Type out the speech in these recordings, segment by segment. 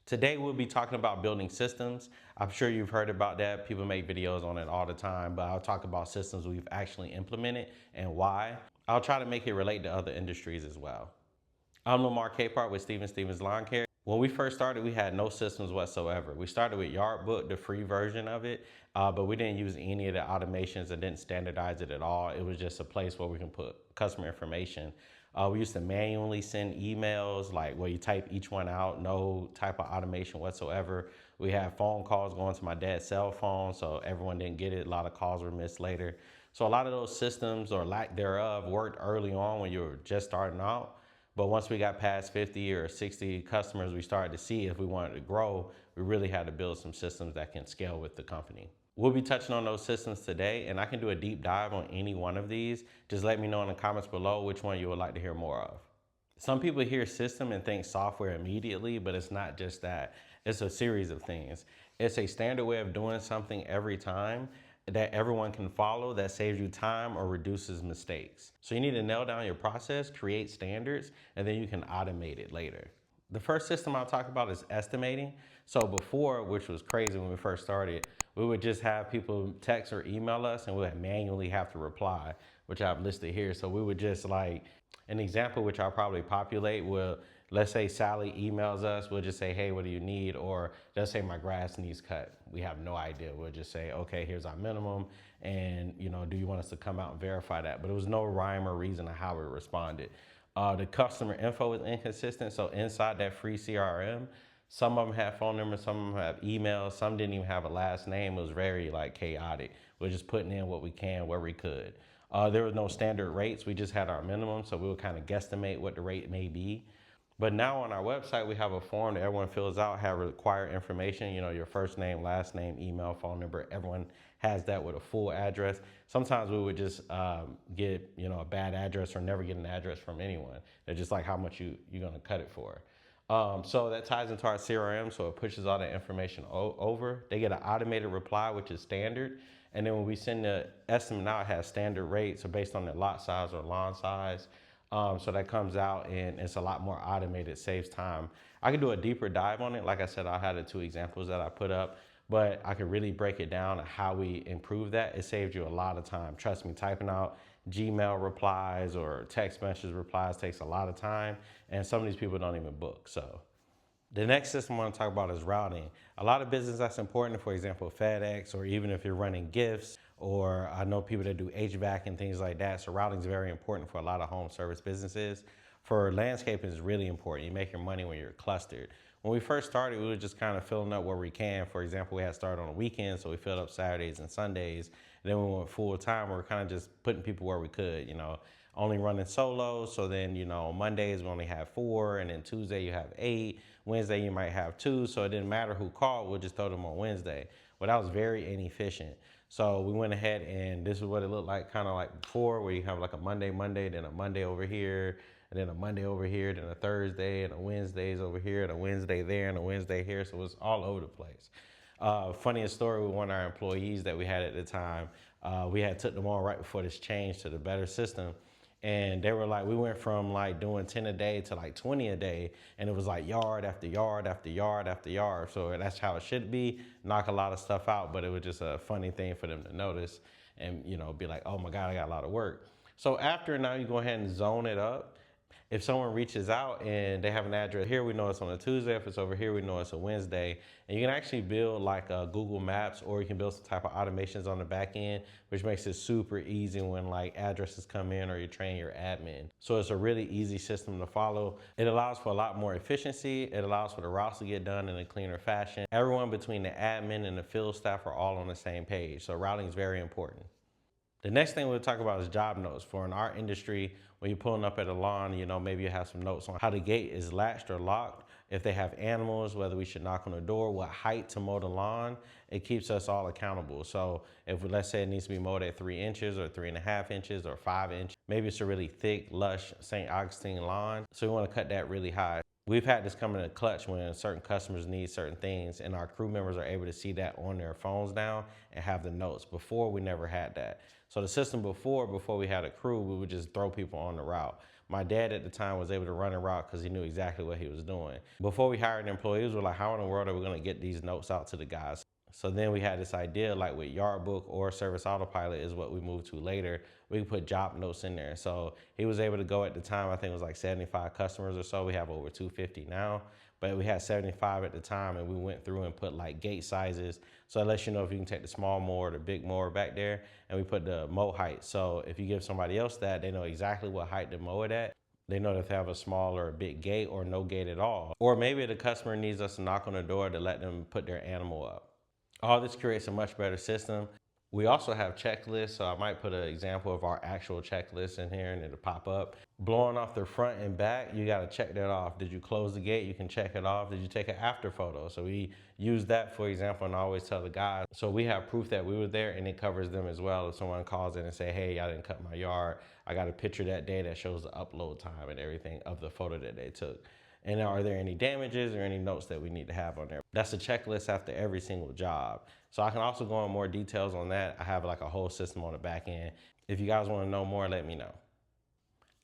Today we'll be talking about building systems. I'm sure you've heard about that. People make videos on it all the time, but I'll talk about systems we've actually implemented and why. I'll try to make it relate to other industries as well. I'm Lamar Caphart with Stevens Lawn Care. When we first started, we had no systems whatsoever. We started with Yardbook, the free version of it, but we didn't use any of the automations and didn't standardize it at all. It was just a place where we can put customer information. We used to manually send emails, like where you type each one out, no type of automation whatsoever. We had phone calls going to my dad's cell phone, so everyone didn't get it. A lot of calls were missed later. So a lot of those systems or lack thereof worked early on when you were just starting out. But once we got past 50 or 60 customers, we started to see if we wanted to grow, we really had to build some systems that can scale with the company. We'll be touching on those systems today, and I can do a deep dive on any one of these. Just let me know in the comments below which one you would like to hear more of. Some people hear system and think software immediately, but it's not just that. It's a series of things. It's a standard way of doing something every time that everyone can follow that saves you time or reduces mistakes. So you need to nail down your process, create standards, and then you can automate it later. The first system I'll talk about is estimating. So before, which was crazy when we first started, we would just have people text or email us and we would manually have to reply, which I've listed here. So we would just like, an example which I'll probably populate will, let's say Sally emails us, we'll just say, hey, what do you need? Or just say my grass needs cut. We have no idea. We'll just say, okay, here's our minimum. And do you want us to come out and verify that? But there was no rhyme or reason of how we responded. The customer info is inconsistent. So inside that free CRM, some of them have phone numbers, some of them have emails, some didn't even have a last name. It was very chaotic. We're just putting in what we can where we could. There was no standard rates. We just had our minimum, so we would kind of guesstimate what the rate may be. But now on our website, we have a form that everyone fills out, have required information, your first name, last name, email, phone number. Everyone has that with a full address. Sometimes we would just get, a bad address or never get an address from anyone. They're just like how much you're going to cut it for. So that ties into our CRM, so it pushes all that information over. They get an automated reply, which is standard. And then when we send the estimate out, it has standard rates, so based on the lot size or lawn size. So that comes out and it's a lot more automated, saves time. I can do a deeper dive on it. Like I said, I had the two examples that I put up, but I could really break it down on how we improve that. It saves you a lot of time. Trust me, typing out Gmail replies or text message replies takes a lot of time, and some of these people don't even book. So the next system I want to talk about is routing. A lot of business that's important, for example, FedEx, or even if you're running gifts, or I know people that do HVAC and things like that. So routing is very important for a lot of home service businesses. For landscaping, it's really important. You make your money when you're clustered. When we first started, we were just kind of filling up where we can. For example, we had started on the weekends, so we filled up Saturdays and Sundays. And then when we went full time, we were kind of just putting people where we could, only running solo. So then, on Mondays we only have 4, and then Tuesday you have 8. Wednesday you might have 2. So it didn't matter who called, we'll just throw them on Wednesday. Well, that was very inefficient. So we went ahead and this is what it looked like, kind of like before, where you have like a Monday, then a Monday over here, and then a Monday over here, then a Thursday, and a Wednesdays over here, and a Wednesday there, and a Wednesday here. So it was all over the place. Funniest story with one of our employees that we had at the time, we had took them on right before this change to the better system. And they were like, we went from doing 10 a day to 20 a day. And it was yard after yard after yard after yard. So that's how it should be, knock a lot of stuff out. But it was just a funny thing for them to notice and, be like, oh my God, I got a lot of work. So after now you go ahead and zone it up. If someone reaches out and they have an address here, we know it's on a Tuesday. If it's over here, we know it's a Wednesday. And you can actually build Google Maps, or you can build some type of automations on the back end, which makes it super easy when addresses come in or you train your admin. So it's a really easy system to follow. It allows for a lot more efficiency. It allows for the routes to get done in a cleaner fashion. Everyone between the admin and the field staff are all on the same page. So routing is very important. The next thing we'll talk about is job notes. For in our industry, when you're pulling up at a lawn, maybe you have some notes on how the gate is latched or locked. If they have animals, whether we should knock on the door, what height to mow the lawn. It keeps us all accountable. So if let's say it needs to be mowed at 3 inches or 3.5 inches or 5 inches, maybe it's a really thick, lush St. Augustine lawn. So we want to cut that really high. We've had this come in a clutch when certain customers need certain things, and our crew members are able to see that on their phones now and have the notes. Before, we never had that. So the system before we had a crew, we would just throw people on the route. My dad at the time was able to run a route because he knew exactly what he was doing. Before we hired employees, we're like, how in the world are we going to get these notes out to the guys? So then we had this idea, like with Yardbook or Service Autopilot is what we moved to later. We could put job notes in there. So he was able to go at the time, I think it was like 75 customers or so. We have over 250 now, but we had 75 at the time, and we went through and put like gate sizes. So it lets you know if you can take the small mower or the big mower back there, and we put the mow height. So if you give somebody else that, they know exactly what height to mow it at. They know if they have a small or a big gate or no gate at all. Or maybe the customer needs us to knock on the door to let them put their animal up. All this creates a much better system. We also have checklists, so I might put an example of our actual checklist in here and it'll pop up. Blowing off the front and back, you gotta check that off. Did you close the gate? You can check it off. Did you take an after photo? So we use that, for example, and I always tell the guys, so we have proof that we were there, and it covers them as well. If someone calls in and say, hey, I didn't cut my yard, I got a picture that day that shows the upload time and everything of the photo that they took. And are there any damages or any notes that we need to have on there? That's a checklist after every single job. So I can also go in more details on that. I have like a whole system on the back end. If you guys want to know more, let me know.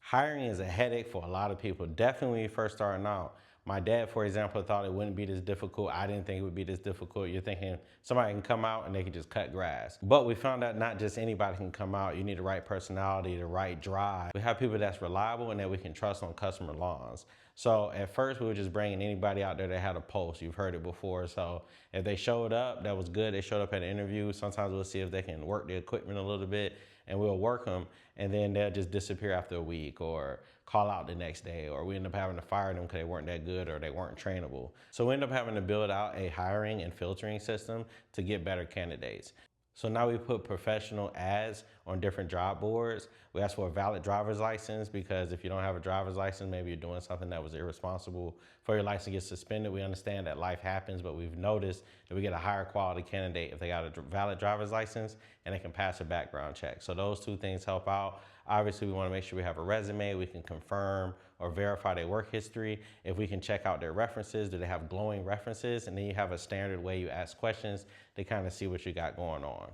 Hiring is a headache for a lot of people, definitely when you're first starting out. My dad, for example, thought it wouldn't be this difficult. I didn't think it would be this difficult. You're thinking somebody can come out and they can just cut grass. But we found out not just anybody can come out. You need the right personality, the right drive. We have people that's reliable and that we can trust on customer lawns. So at first we were just bringing anybody out there that had a post. You've heard it before. So if they showed up, that was good. They showed up at an interview. Sometimes we'll see if they can work the equipment a little bit, and we'll work them, and then they'll just disappear after a week or call out the next day, or we end up having to fire them because they weren't that good or they weren't trainable. So we end up having to build out a hiring and filtering system to get better candidates. So now we put professional ads on different job boards. We ask for a valid driver's license, because if you don't have a driver's license, maybe you're doing something that was irresponsible for your license gets suspended. We understand that life happens, but we've noticed that we get a higher quality candidate if they got a valid driver's license and they can pass a background check. So those two things help out. Obviously, we want to make sure we have a resume. We can confirm or verify their work history. If we can check out their references, do they have glowing references? And then you have a standard way you ask questions to kind of see what you got going on.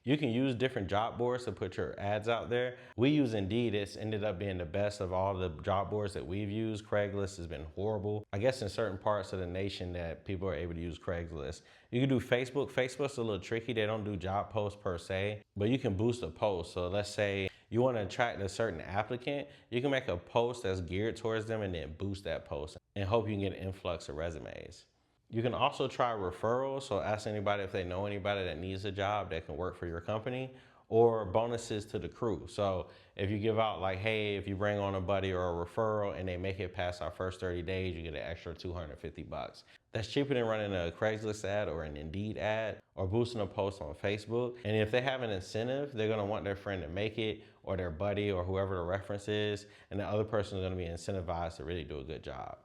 You can use different job boards to put your ads out there. We use Indeed. It's ended up being the best of all the job boards that we've used. Craigslist has been horrible. I guess in certain parts of the nation that people are able to use Craigslist. You can do Facebook. Facebook's a little tricky. They don't do job posts per se, but you can boost a post. So let's say you want to attract a certain applicant, you can make a post that's geared towards them and then boost that post and hope you can get an influx of resumes. You can also try referrals, so ask anybody if they know anybody that needs a job that can work for your company, or bonuses to the crew. So if you give out like, hey, if you bring on a buddy or a referral and they make it past our first 30 days, you get an extra $250. That's cheaper than running a Craigslist ad or an Indeed ad or boosting a post on Facebook. And if they have an incentive, they're gonna want their friend to make it, or their buddy, or whoever the reference is, and the other person is gonna be incentivized to really do a good job.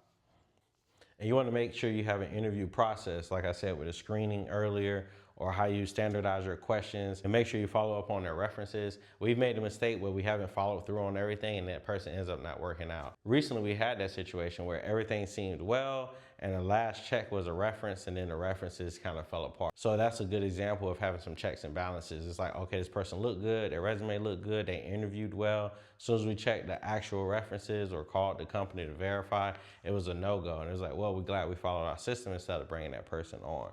And you want to make sure you have an interview process, like I said, with a screening earlier, or how you standardize your questions, and make sure you follow up on their references. We've made a mistake where we haven't followed through on everything and that person ends up not working out. Recently, we had that situation where everything seemed well and the last check was a reference, and then the references kind of fell apart. So that's a good example of having some checks and balances. It's like, okay, this person looked good, their resume looked good, they interviewed well. As soon as we checked the actual references or called the company to verify, it was a no-go. And it was like, well, we're glad we followed our system instead of bringing that person on.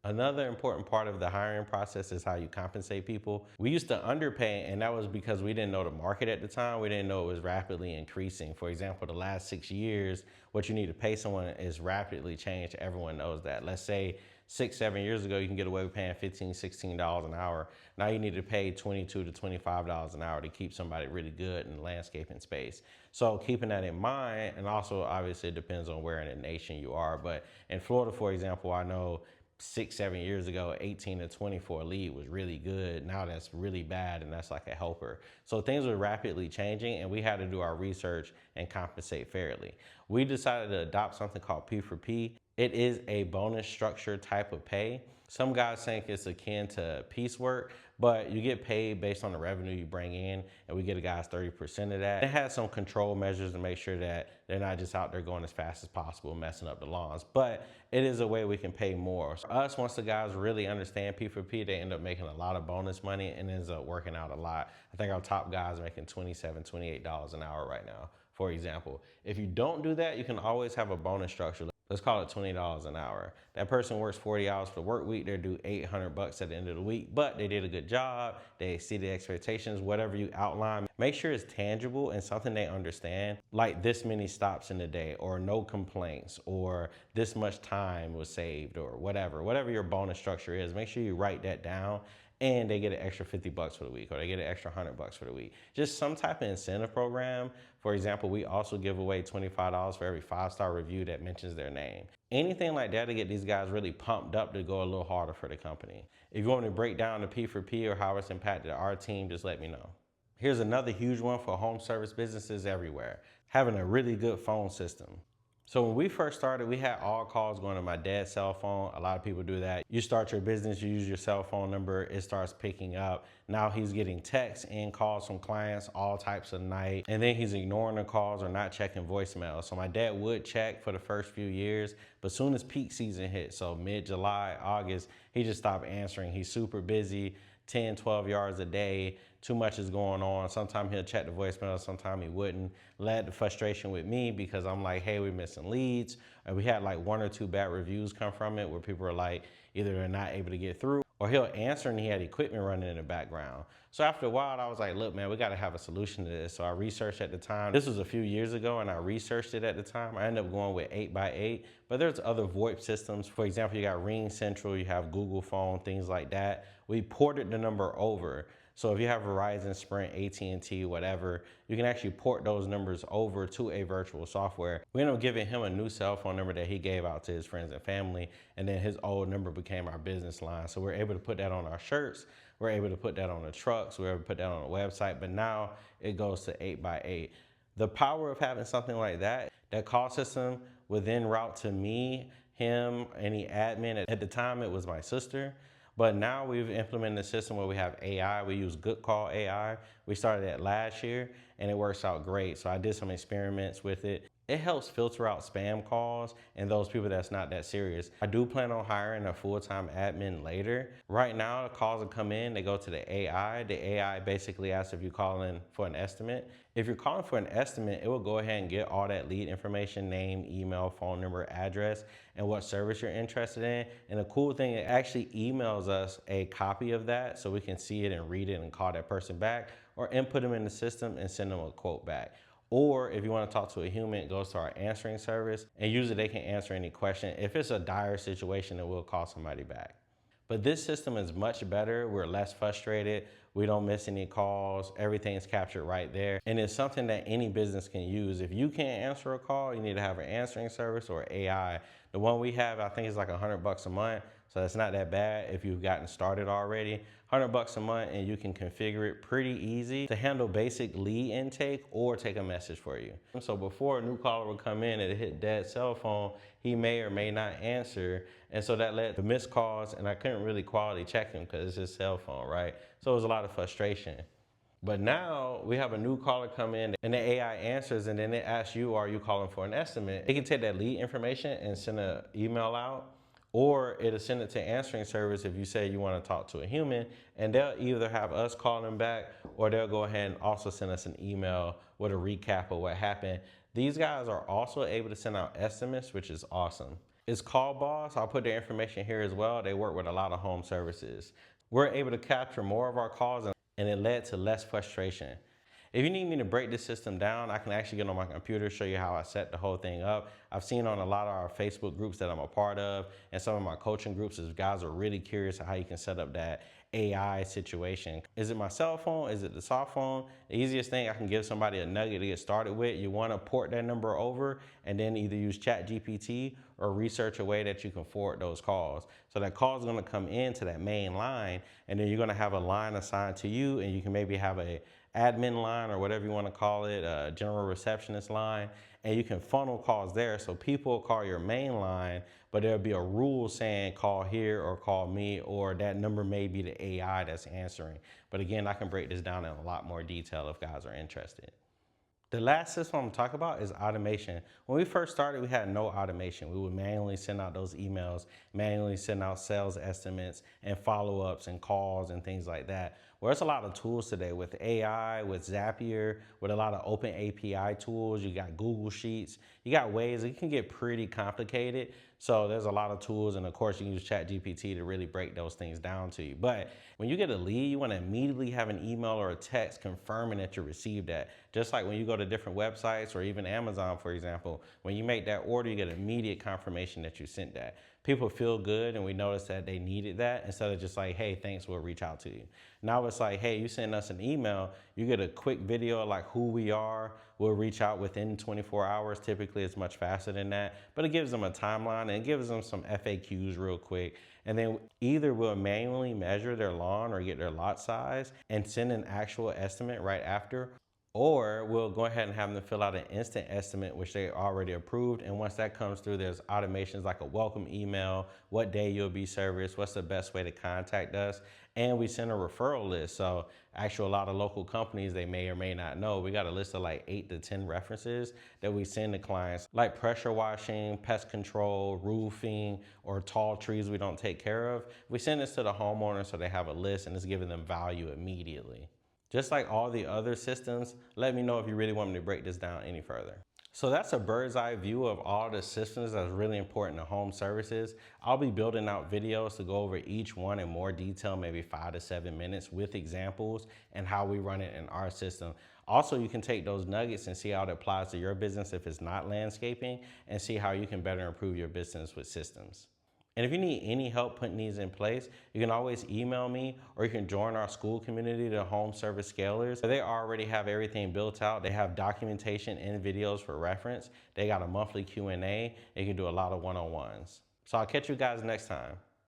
Another important part of the hiring process is how you compensate people. We used to underpay, and that was because we didn't know the market at the time. We didn't know it was rapidly increasing. For example, the last 6 years, what you need to pay someone is rapidly changed. Everyone knows that. Let's say 6, 7 years ago, you can get away with paying $15, $16 an hour. Now you need to pay $22 to $25 an hour to keep somebody really good in the landscaping space. So keeping that in mind, and also obviously it depends on where in the nation you are. But in Florida, for example, I know 6, 7 years ago, 18 to 24 lead was really good. Now that's really bad, and that's like a helper. So things were rapidly changing, and we had to do our research and compensate fairly. We decided to adopt something called P for P. It is a bonus structure type of pay. Some guys think it's akin to piecework, but you get paid based on the revenue you bring in, and we get a guys 30% of that. It has some control measures to make sure that they're not just out there going as fast as possible, messing up the lawns, but it is a way we can pay more. For us, once the guys really understand P4P, they end up making a lot of bonus money and ends up working out a lot. I think our top guys are making $27, $28 an hour right now, for example. If you don't do that, you can always have a bonus structure. Let's call it $20 an hour. That person works 40 hours for the work week. They're due $800 at the end of the week, but they did a good job. They exceeded expectations, whatever you outline. Make sure it's tangible and something they understand, like this many stops in a day, or no complaints, or this much time was saved, or whatever your bonus structure is. Make sure you write that down, and they get an extra $50 for the week, or they get an extra $100 for the week. Just some type of incentive program. For example, we also give away $25 for every 5-star review that mentions their name. Anything like that to get these guys really pumped up to go a little harder for the company. If you want to break down the P4P or how it's impacted our team, just let me know. Here's another huge one for home service businesses everywhere: having a really good phone system. So when we first started, we had all calls going to my dad's cell phone. A lot of people do that. You start your business, you use your cell phone number, it starts picking up. Now he's getting texts and calls from clients all types of night, and then he's ignoring the calls or not checking voicemail. So my dad would check for the first few years, but soon as peak season hit, so mid-July, August, he just stopped answering. He's super busy, 10, 12 yards a day. Too much is going on. Sometimes he'll check the voicemail, sometimes he wouldn't. Led to frustration with me because I'm like, hey, we're missing leads. And we had like 1 or 2 bad reviews come from it where people are like, either they're not able to get through, or he'll answer and he had equipment running in the background. So after a while, I was like, look, man, we got to have a solution to this. So I researched at the time. This was a few years ago, and I researched it at the time. I ended up going with 8x8, but there's other VoIP systems. For example, you got Ring Central, you have Google Phone, things like that. We ported the number over. So if you have Verizon, Sprint, AT&T, whatever, you can actually port those numbers over to a virtual software. We ended up giving him a new cell phone number that he gave out to his friends and family, and then his old number became our business line. So we're able to put that on our shirts, we're able to put that on the trucks, we're able to put that on the website, but now it goes to 8x8. The power of having something like that, that call system would then route to me, him, any admin. At the time, it was my sister. But now we've implemented a system where we have AI. We use Good Call AI. We started that last year, and it works out great. So I did some experiments with it. It helps filter out spam calls and those people that's not that serious. I do plan on hiring a full-time admin later. Right now, the calls that come in, they go to the AI. The AI basically asks if you're calling for an estimate. If you're calling for an estimate, it will go ahead and get all that lead information: name, email, phone number, address, and what service you're interested in. And the cool thing, it actually emails us a copy of that so we can see it and read it and call that person back, or input them in the system and send them a quote back. Or if you want to talk to a human, it goes to our answering service, and usually they can answer any question. If it's a dire situation, then we'll call somebody back. But this system is much better. We're less frustrated. We don't miss any calls. Everything's captured right there. And it's something that any business can use. If you can't answer a call, you need to have an answering service or AI. The one we have, I think, is like $100 a month. So it's not that bad if you've gotten started already. $100 a month, and you can configure it pretty easy to handle basic lead intake or take a message for you. So before a new caller would come in and it hit dad's cell phone, he may or may not answer. And so that led to missed calls, and I couldn't really quality check him because it's his cell phone, right? So it was a lot of frustration. But now we have a new caller come in and the AI answers, and then it asks you, are you calling for an estimate? It can take that lead information and send an email out, or it'll send it to answering service if you say you want to talk to a human, and they'll either have us call them back, or they'll go ahead and also send us an email with a recap of what happened. These guys are also able to send out estimates, which is awesome. It's Call Boss. I'll put their information here as well. They work with a lot of home services. We're able to capture more of our calls, and it led to less frustration. If you need me to break this system down, I can actually get on my computer, show you how I set the whole thing up. I've seen on a lot of our Facebook groups that I'm a part of, and some of my coaching groups, is guys are really curious how you can set up that AI situation. Is it my cell phone? Is it the soft phone? The easiest thing I can give somebody a nugget to get started with, you want to port that number over and then either use ChatGPT or research a way that you can forward those calls. So that call is going to come into that main line, and then you're going to have a line assigned to you, and you can maybe have a admin line or whatever you want to call it, a general receptionist line, and you can funnel calls there. So people will call your main line, but there'll be a rule saying call here or call me, or that number may be the AI that's answering. But again, I can break this down in a lot more detail if guys are interested. The last system I'm talking about is automation. When we first started, we had no automation. We would manually send out those emails, manually send out sales estimates and follow-ups and calls and things like that. Well, there's a lot of tools today with AI, with Zapier, with a lot of open API tools. You got Google Sheets. You got ways. It can get pretty complicated. So there's a lot of tools, and of course you can use ChatGPT to really break those things down to you. But when you get a lead, you want to immediately have an email or a text confirming that you received that. Just like when you go to different websites or even Amazon, for example, when you make that order, you get immediate confirmation that you sent that. People feel good, and we notice that they needed that instead of just like, hey, thanks, we'll reach out to you. Now it's like, hey, you send us an email, you get a quick video like who we are. We'll reach out within 24 hours. Typically, it's much faster than that, but it gives them a timeline and it gives them some FAQs real quick. And then either we'll manually measure their lawn or get their lot size and send an actual estimate right after, or we'll go ahead and have them fill out an instant estimate, which they already approved. And once that comes through, there's automations like a welcome email, what day you'll be serviced, what's the best way to contact us. And we send a referral list. So actually a lot of local companies, they may or may not know, we got a list of like 8 to 10 references that we send to clients, like pressure washing, pest control, roofing, or tall trees we don't take care of. We send this to the homeowner so they have a list, and it's giving them value immediately. Just like all the other systems, let me know if you really want me to break this down any further. So that's a bird's eye view of all the systems that's really important to home services. I'll be building out videos to go over each one in more detail, maybe 5 to 7 minutes with examples and how we run it in our system. Also, you can take those nuggets and see how it applies to your business if it's not landscaping, and see how you can better improve your business with systems. And if you need any help putting these in place, you can always email me, or you can join our school community, the Home Service Scalers. They already have everything built out. They have documentation and videos for reference. They got a monthly Q&A. You can do a lot of one-on-ones. So I'll catch you guys next time.